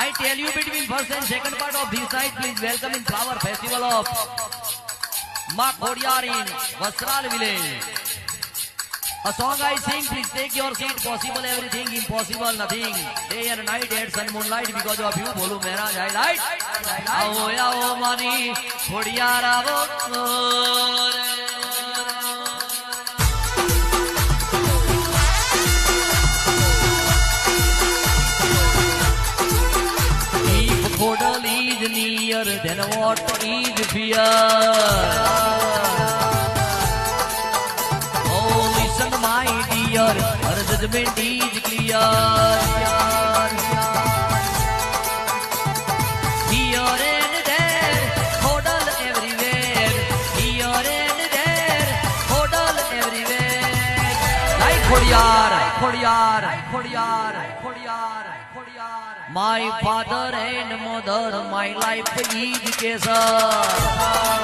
I tell you between first and second part of this night, please welcome in flower festival of Ma Khodiyar in Vastral village. A song I sing, please take your seat. Possible everything, impossible nothing. Day and night, at sun moonlight, because of you, bolu mera highlight. Aao aao mani Khodiyar aao. Khodal is near, then what is fear? Oh, listen, my dear, her judgment is clear. Here and there, Khodal everywhere. Here and there, Khodal everywhere. Like Khodiyar, Khodiyar, Khodiyar, Khodiyar, Khodiyar. My father and mother, my life is Kesar.